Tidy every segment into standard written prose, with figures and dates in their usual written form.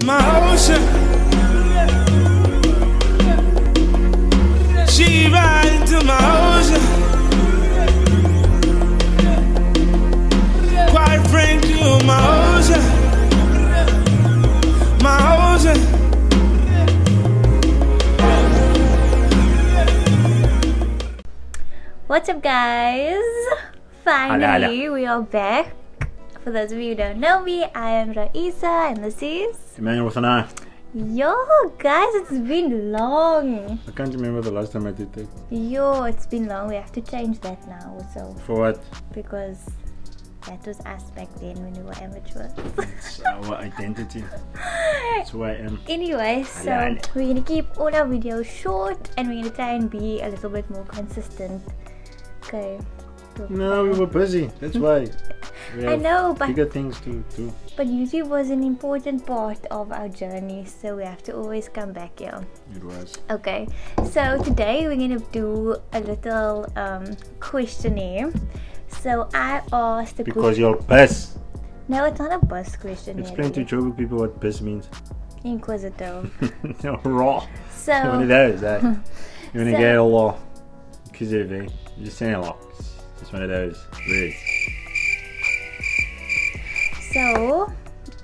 my ocean. She right into my ocean. Quite frankly, you're my ocean. My ocean. What's up, guys? Finally, we are back. For those of you who don't know me, I am Raeesah and this is Immanuel with an I. Yo, guys, it's been long. I can't remember the last time I did that. Yo, it's been long. We have to change that now also. For what? Because that was us back then when we were amateurs. It's our identity. That's who I am. Anyway, so we're going to keep all our videos short and we're going to try and be a little bit more consistent. Okay. No, we were busy. That's why. We I know, but bigger things to do. But YouTube was an important part of our journey, so we have to always come back here. It was. Okay, so today we're gonna do a little questionnaire. So I asked the Because you're BIS. No, it's not a bus questionnaire. Explain to Joburg people what BIS means. Inquisitor. No, raw. So One of those, eh? You wanna get a law. Because you're just saying a lot. Just one of those words. So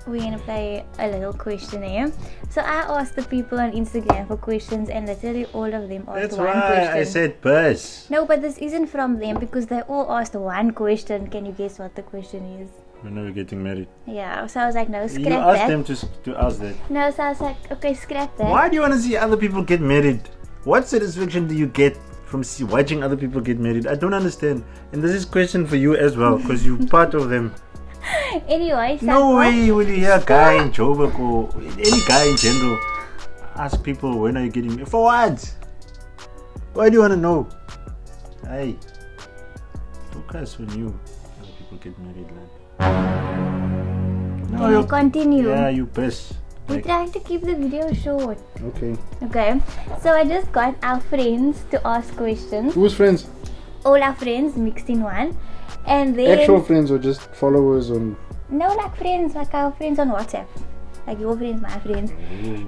we're gonna play a little questionnaire. So I asked the people on Instagram for questions, and literally all of them asked That's one why question. I said BIS. No, but this isn't from them because they all asked one question. Can you guess what the question is? When are we getting married? Yeah, so I was like, no, scrap You asked that. them to ask that. No, so I was like, okay, scrap that. Why do you want to see other people get married? What satisfaction do you get from watching other people get married? I don't understand. And this is a question for you as well, because you're part of them. Anyway, so No way will you hear a guy in Joburg or any guy in general ask people, when are you getting married? For what? Why do you want to know? Hey, focus on you. Other people get married, lad. Can I continue? Yeah, you BIS. We're trying to keep the video short. Okay. Okay, so I just got our friends to ask questions. Who's friends? All our friends mixed in one. And then Actual friends or just followers on? no, like friends, like our friends on WhatsApp. Like your friends, my friends.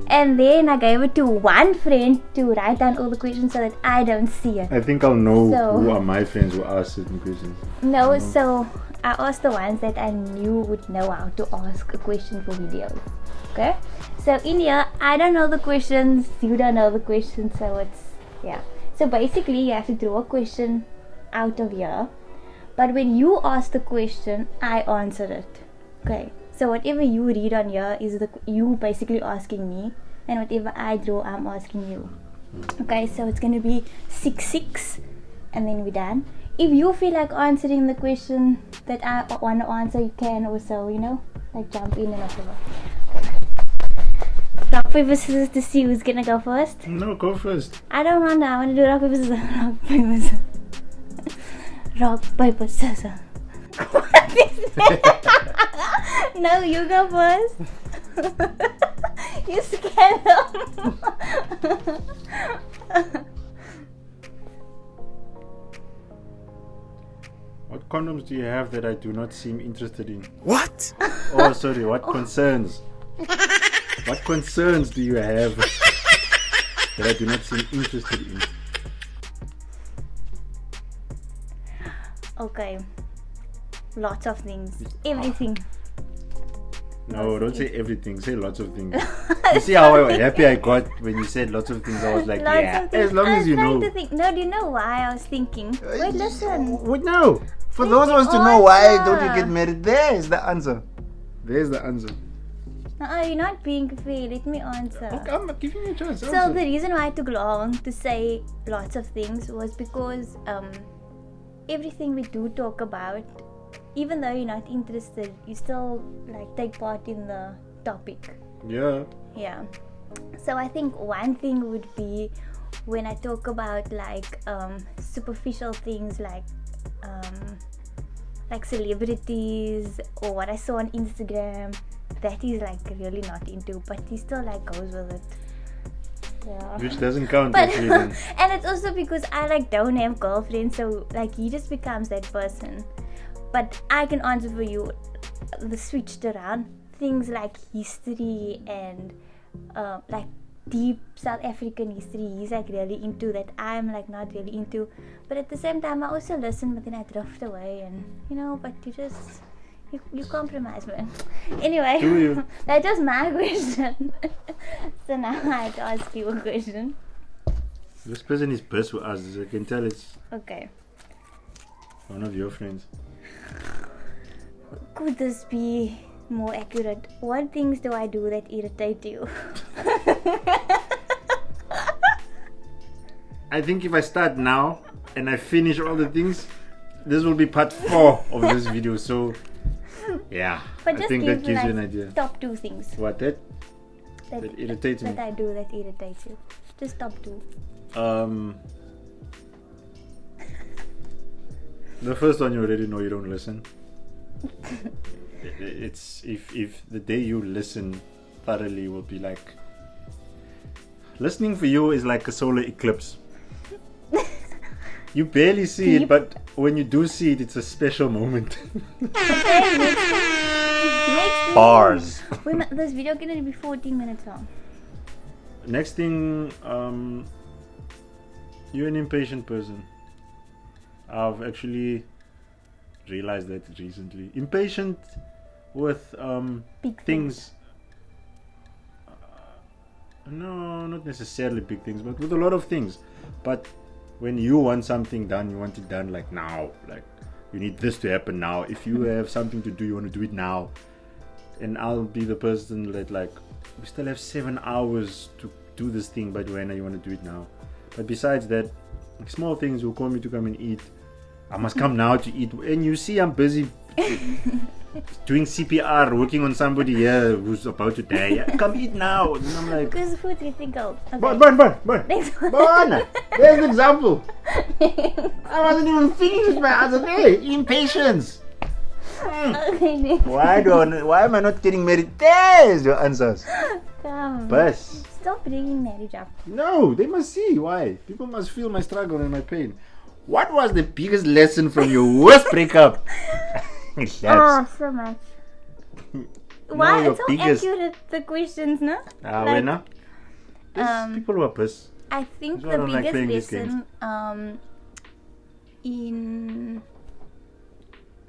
And then I gave it to one friend to write down all the questions so that I don't see it. I think I'll know So- who are my friends who ask certain questions. No, so I asked the ones that I knew would know how to ask a question for videos. Okay? So in here, I don't know the questions, you don't know the questions, so it's, yeah. So basically, you have to draw a question out of here. But when you ask the question, I answer it. Okay? So whatever you read on here is you basically asking me, and whatever I draw, I'm asking you. Okay? So it's going to be 6-6, and then we're done. If you feel like answering the question that I want to answer, you can also, like jump in and whatever. Rock, paper, scissors to see who's gonna go first. No, go first. I don't want that. I want to do rock, paper, scissors. Rock, paper, scissors. Rock, paper, scissors. What is that? No, you go first. You scared them. What condoms do you have that I do not seem interested in? What? Oh, sorry, what concerns? What concerns do you have that I do not seem interested in? Okay. Lots of things. Everything. No, don't say everything, say lots of things. You see how happy I got when you said lots of things? I was like, Lots yeah, of things. as long I as was you trying know. to think. No, do you know why I was thinking? Wait, listen. Wait, no. For Let those me of us to know why don't you answer. get married, there's the answer. There's the answer. You're not being fair. Let me answer. Okay, I'm giving you a chance. So answer. the reason why I took long to say lots of things was because everything we do talk about, even though you're not interested, you still like take part in the topic. Yeah. Yeah. So I think one thing would be when I talk about like superficial things like celebrities or what I saw on Instagram, that he's like really not into, but he still like goes with it. Yeah. Which doesn't count But actually then. and it's also because I like don't have girlfriends, so like he just becomes that person. But I can answer for you the switched around things like history and like deep South African history, he's like really into that. I'm like not really into, but at the same time I also listen, but then I drift away, and but you compromise, man. Anyway, Do you? that was my question. So now I have to ask you a question. This person is pissed with us. I can tell it's Okay. one of your friends. Could this be more accurate? What things do I do that irritate you? I think if I start now and I finish all the things, this will be part 4 of this video. So, yeah, But I just think give that gives me you an like idea. top 2 things What that irritates me. that I do that irritates you. Just top 2. The first one you already know you don't listen. It's if the day you listen thoroughly will be like listening for you is like a solar eclipse. You barely see it, but when you do see it, it's a special moment. Okay, next thing. Bars. This video can be 14 minutes long. Next thing, you're an impatient person. I've actually realized that recently. Impatient with Big things. No, not necessarily big things, but with a lot of things. But when you want something done, you want it done like now. Like you need this to happen now. If you have something to do, you want to do it now. And I'll be the person that like, we still have 7 hours to do this thing, but when you want to do it now. But besides that, like small things will call me to come and eat. I must come now to eat. And you see I'm busy doing CPR, working on somebody here who's about to die. Yeah, come eat now. And I'm like, Because food is difficult. Okay. Bon. Next one. Bon, there's an example. I wasn't even finished with my other day. Impatience. Okay, next. Why am I not getting married? There's your answers. Come. Bus. Stop bringing marriage up. No, they must see why. People must feel my struggle and my pain. What was the biggest lesson from your worst breakup? Oh, so much. Why? your It's so biggest- accurate, the questions, no? When now? There's people who are pissed. I think That's why I the don't like playing biggest these games. lesson in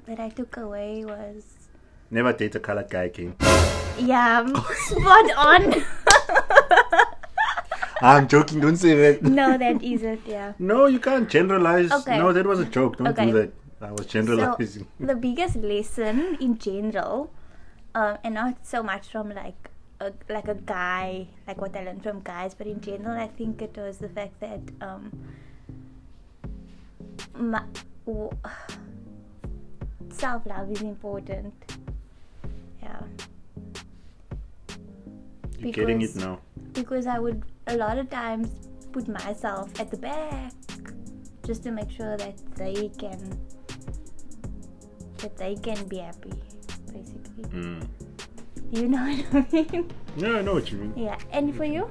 that I took away was Never date a colored guy, King. yeah, spot on. I'm joking, don't say that. No, that isn't. Yeah. No, you can't generalize. Okay. No, that was a joke. Don't Okay. do that. I was generalizing. So the biggest lesson in general, and not so much from like a guy, like what I learned from guys, but in general, I think it was the fact that self-love is important. Yeah. You're getting it now. Because I would a lot of times put myself at the back just to make sure that they can be happy, basically. You know what I mean? Yeah, I know what you mean. Yeah. And for you?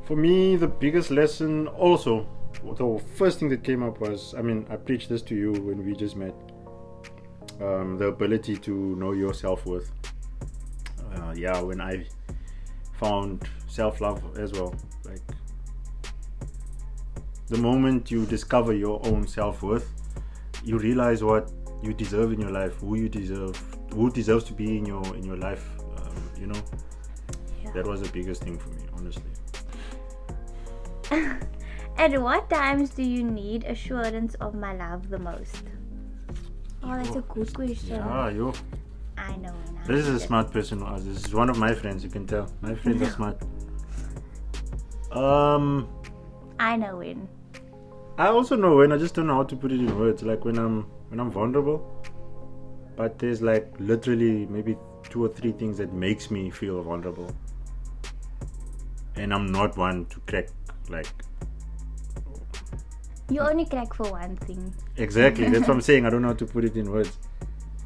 For me, the biggest lesson also, the first thing that came up was, I mean, I preached this to you when we just met. The ability to know your self-worth. When I found self-love as well. Like, the moment you discover your own self-worth, you realize what you deserve in your life, who deserves to be in your life. Yeah. That was the biggest thing for me, honestly. At what times do you need assurance of my love the most? Oh, that's a good question. Yeah, yo. I know. This is a smart person who asked. This is one of my friends, you can tell. My friends are smart. I know when. I also know when, I just don't know how to put it in words. Like when I'm vulnerable, but there's like literally maybe 2 or 3 things that makes me feel vulnerable, and I'm not one to crack. Like, You only crack for one thing. exactly, that's what I'm saying. I don't know how to put it in words,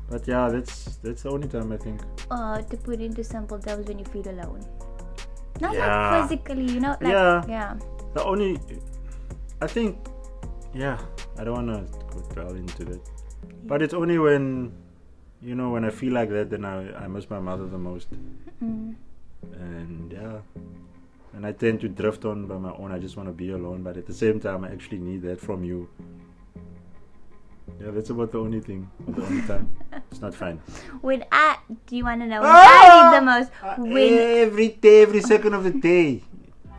but yeah, that's the only time I think. To put into simple terms, when you feel alone. Not Yeah. like physically, you know. Like, Yeah. The only, I think, yeah, I don't want to dwell into that, but it's only when you know, when I feel like that, then I miss my mother the most. Mm. And yeah, and I tend to drift on by my own. I just want to be alone, but at the same time I actually need that from you. Yeah, that's about the only thing, the only time. It's not fine. Do you want to know when I need the most? When Every day, every second of the day.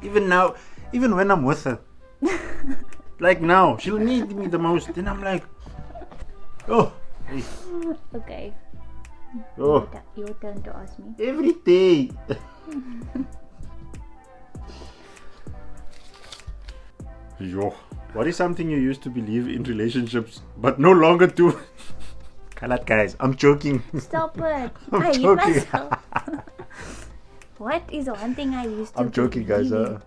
Even now, even when I'm with her. Like now, she'll need me the most. Then I'm like, oh, hey, Okay, oh, your turn to ask me. every day. Yo, what is something you used to believe in relationships but no longer do? Kalat guys, I'm joking. Stop it! I'm I hate joking. myself. What is one thing I used to I'm joking, guys. believe in?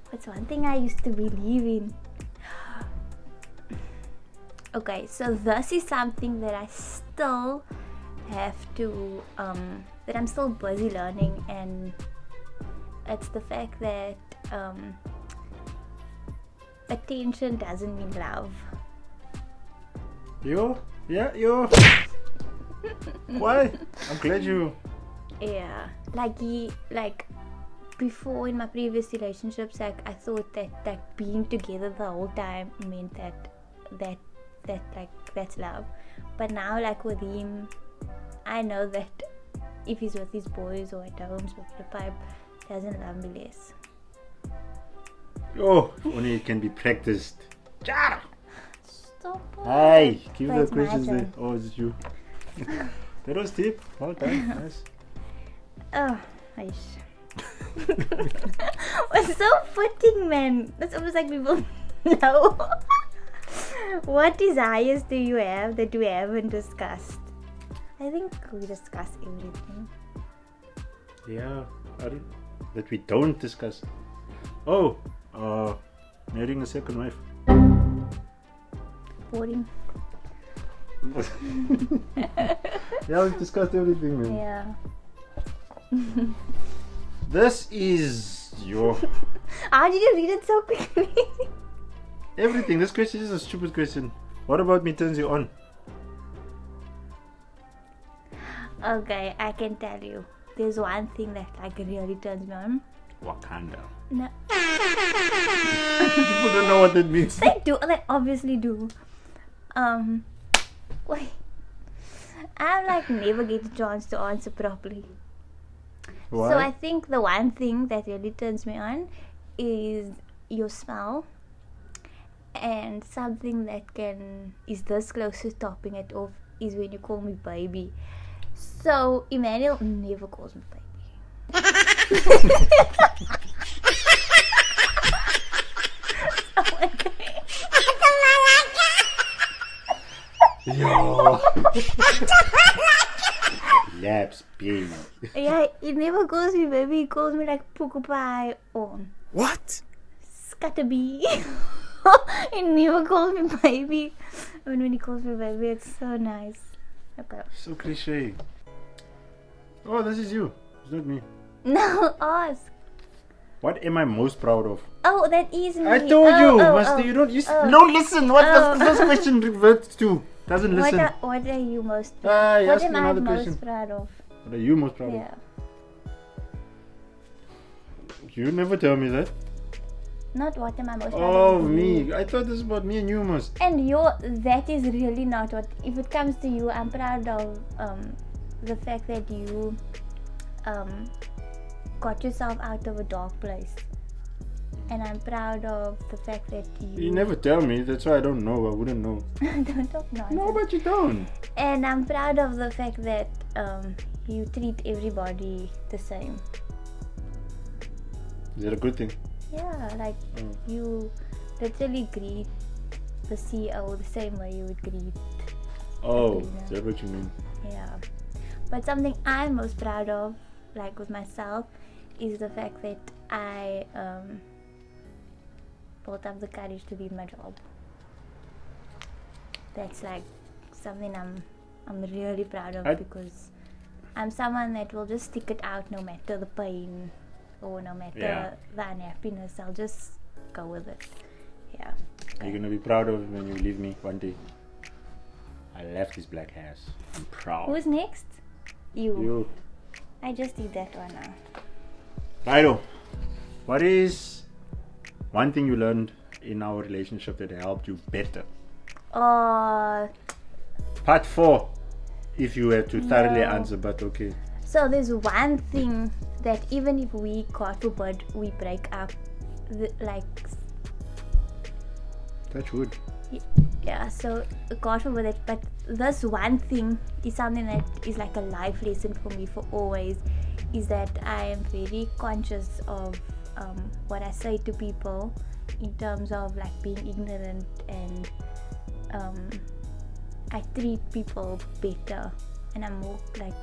What's one thing I used to believe in? Okay, so this is something that I still have to, that I'm still busy learning, and it's the fact that attention doesn't mean love. Yo, yeah, yo. Why? I'm glad you. Yeah, like before in my previous relationships, like I thought that being together the whole time meant that that's love. But now, like with him, I know that if he's with his boys or at home smoking a pipe, he doesn't love me less. Oh, if only it can be practiced. Stop it. Hey, keep But the it's my questions there. turn. Oh, is it you? That was deep. Well done. Nice. Oh, it's so fitting, man. That's almost like people know. What desires do you have that we haven't discussed? I think we discussed everything. Yeah, that we don't discuss. Oh, marrying a second wife. Boring. Yeah, we've discussed everything, man. Yeah. This is your How did you read it so quickly? everything. This question is a stupid question. What about me turns you on? Okay, I can tell you. There's one thing that like really turns me on. Wakanda. No, People don't know what that means. they do. They obviously do. Wait. I'm like never get a chance to answer properly. Why? So I think the one thing that really turns me on is your smile, and something that is this close to topping it off is when you call me baby. So Immanuel never calls me baby. Yo. Laps, baby. Yeah, he never calls me baby. He calls me like Pukupai or What? Scatterbee. He never calls me baby. And when he calls me baby, it's so nice. Okay. So cliche. Oh, this is you. It's not me. Now ask. What am I most proud of? Oh, that is me. I told you. Oh, You don't. You oh. no listen. What Oh. does this question reverts to? Doesn't listen. What are you most? You What asked am me I another most question. proud of? What are you most proud Yeah. of? You never tell me that. Not what am I most proud Oh, of. me. I thought this was about me and you most. And that is really not what. If it comes to you, I'm proud of the fact that you got yourself out of a dark place. And I'm proud of the fact that You never tell me. That's why I don't know. I wouldn't know. don't talk nonsense. No, but you don't. And I'm proud of the fact that you treat everybody the same. Is that a good thing? Yeah, like you literally greet the CEO the same way you would greet. Oh, cleaner. is that what you mean? Yeah. But something I'm most proud of, like with myself, is the fact that I built up the courage to leave my job. That's like something I'm really proud of, because I'm someone that will just stick it out no matter the pain or no matter the unhappiness. I'll just go with it. Yeah. You're gonna be proud of it when you leave me one day. I left his black ass. I'm proud. Who's next? You. You. I just did that one now. Righto. What is one thing you learned in our relationship that helped you better? Part 4. If you were to thoroughly answer, but okay. So there's one thing that even if we, God forbid, we break up, Touch wood. yeah, so God forbid it, but this one thing is something that is like a life lesson for me for always, is that I am very conscious of what I say to people in terms of like being ignorant, and I treat people better, and I'm more like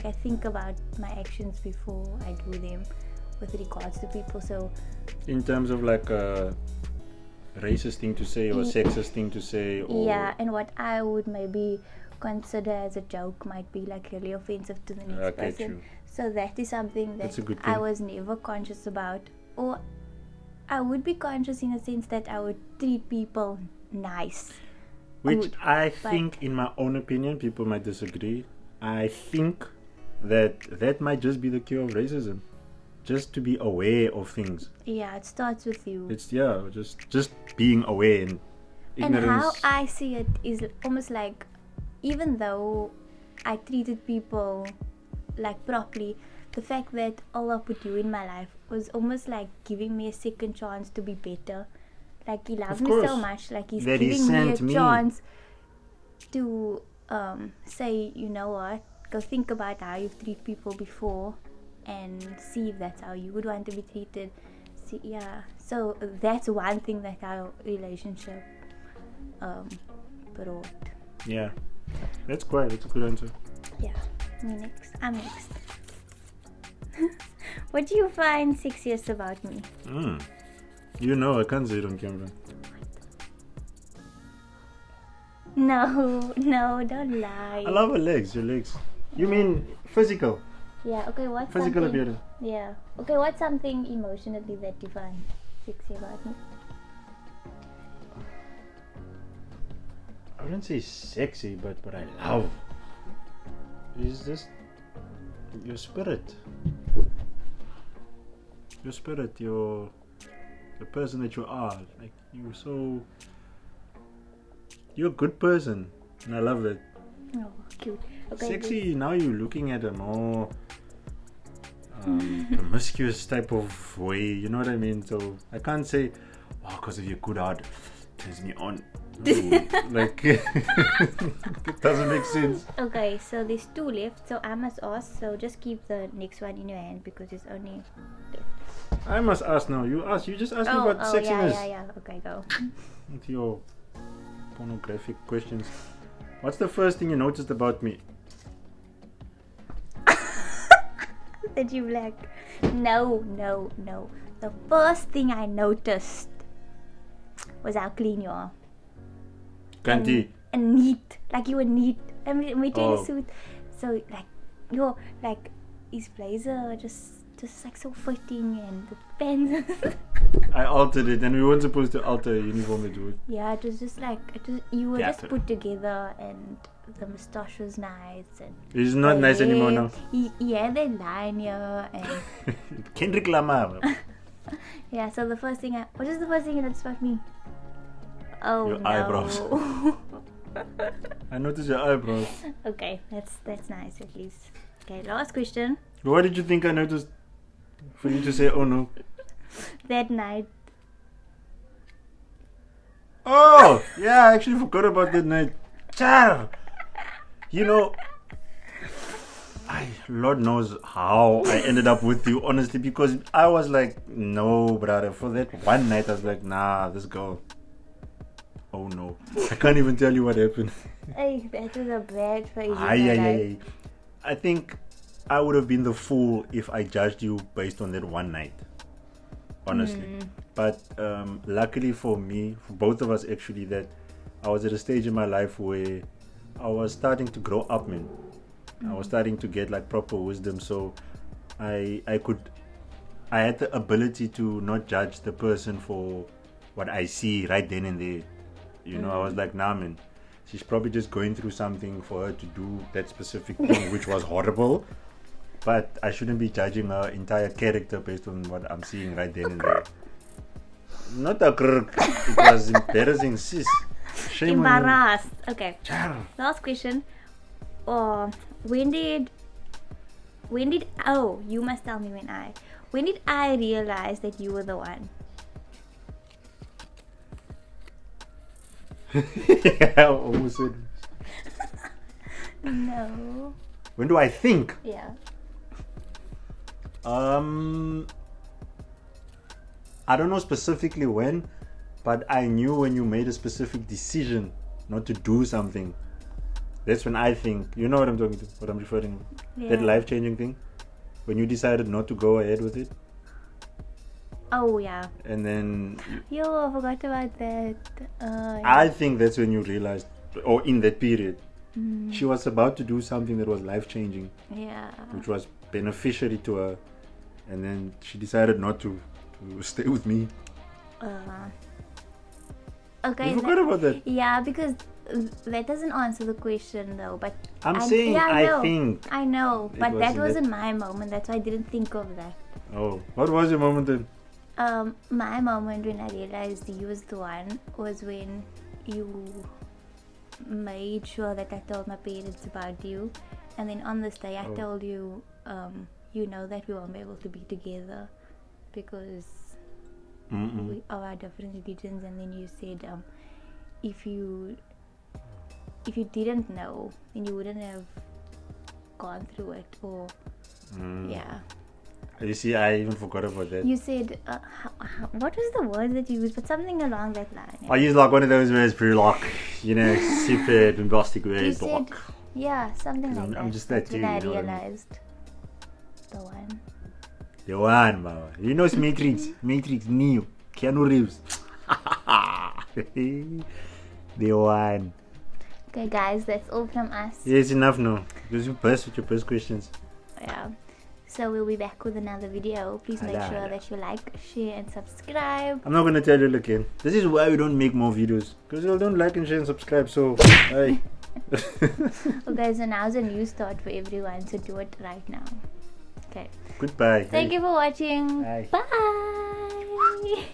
I think about my actions before I do them with regards to people. So In terms of like a racist thing to say or sexist thing to say, or and what I would maybe consider as a joke might be like really offensive to the next person. True. So that is something That's that a good I thing. was never conscious about, or I would be conscious in a sense that I would treat people nice. Which Good, I but- think, in my own opinion, people might disagree. I think that might just be the cure of racism. Just to be aware of things. Yeah, it starts with you. It's just being aware and And how ignorance. I see it is almost like, even though I treated people like properly, the fact that Allah put you in my life was almost like giving me a second chance to be better. Like He loves Of me so course. much, like He's That He giving me a sent me. chance to say, you know what, go think about how you've treated people before and see if that's how you would want to be treated. See, so that's one thing that our relationship brought. Yeah, that's a good answer. Yeah, me next. I'm next. What do you find sexiest about me? You know, I can't say it on camera. No, don't lie. I love her legs. Your legs. You mean physical? Yeah, okay, what's Physical something... appearance. Yeah. Okay, what's something emotionally that you find sexy about me? I wouldn't say sexy, but what I love is just your spirit. Your spirit, the person that you are. Like you're a good person, and I love it. Oh, cute. Okay. Sexy, now you're looking at a more promiscuous type of way, you know what I mean? So I can't say, because of your good heart turns me on. No, like it doesn't make sense. Okay, so there's 2 left, so I must ask, so just keep the next one in your hand because it's only... I must ask now. You just asked me about sexiness. Yeah. Okay, go. With your pornographic questions. What's the first thing you noticed about me? That you like? No. The first thing I noticed was how clean you are. Kanti. And neat. Like you were neat. I mean, my Oh. suit. So like his blazer just like so fitting, and the pants. I altered it, and we weren't supposed to alter a uniform at work. Yeah, it was just like you were just Dapper. put together, and the moustache was nice, and It's not the nice anymore hair, now. He had that line here, and Kendrick Lamar. yeah. So what is the first thing you noticed about me? Oh, Your no. eyebrows. I noticed your eyebrows. Okay, that's nice at least. Okay, last question. What did you think I noticed for you to say, oh no? That night. Oh, yeah, I actually forgot about that night. Char! You know, Lord knows how I ended up with you, honestly, because I was like, no, brother. For that one night, I was like, nah, this girl. Oh no. I can't even tell you what happened. Hey, that was a bad phase. in my Ay. life. I think I would have been the fool if I judged you based on that one night. Honestly. But luckily for me, for both of us actually, that I was at a stage in my life where I was starting to grow up, man. I was starting to get like proper wisdom, so I had the ability to not judge the person for what I see right then and there. You know, I was like, nah, man, she's probably just going through something for her to do that specific thing, which was horrible. But I shouldn't be judging her entire character based on what I'm seeing right then and there. Not a crook. It was embarrassing, sis. Shame on you. Embarrassed. Okay. Char. Last question. When did oh, you must tell me when did I realize that you were the one? Yeah, I almost said. No. When do I think? Yeah. I don't know specifically when, but I knew when you made a specific decision not to do something. That's when I think. You know what I'm talking to, what I'm referring to. Yeah. That life-changing thing. When you decided not to go ahead with it. Oh yeah. And then Yo, I forgot about that. I think that's when you realized, or in that period, she was about to do something that was life-changing, Yeah. which was beneficiary to her, and then she decided not to stay with me. Okay. You forgot about that. Yeah, because that doesn't answer the question though. But I'm saying yeah, I think. I know, It but that wasn't wasn't my moment. That's why I didn't think of that. Oh, what was your moment then? My moment when I realized you was the one was when you made sure that I told my parents about you, and then on this day I told you, you know that we won't be able to be together because we of our different religions, and then you said, if you didn't know, then you wouldn't have gone through it, or yeah. You see, I even forgot about that. You said, what was the word that you used? But something along that line. I use like one of those words, pretty like, super bombastic You words. said, Like, yeah, something like that. I'm just that That's too, when I you know what I mean? realized the one. the one, Mama. You know, it's Matrix, Neo, Keanu Reeves. The one. Okay, guys, that's all from us. Yeah, it's enough now. Because you burst with your first questions. Yeah. So we'll be back with another video. Please make sure that you like, share, and subscribe. I'm not gonna tell you again. This is why we don't make more videos. Because you don't like and share and subscribe. So, hey. Okay, so now's a new start for everyone. So do it right now. Okay. Goodbye. Thank you for watching. Bye. Bye.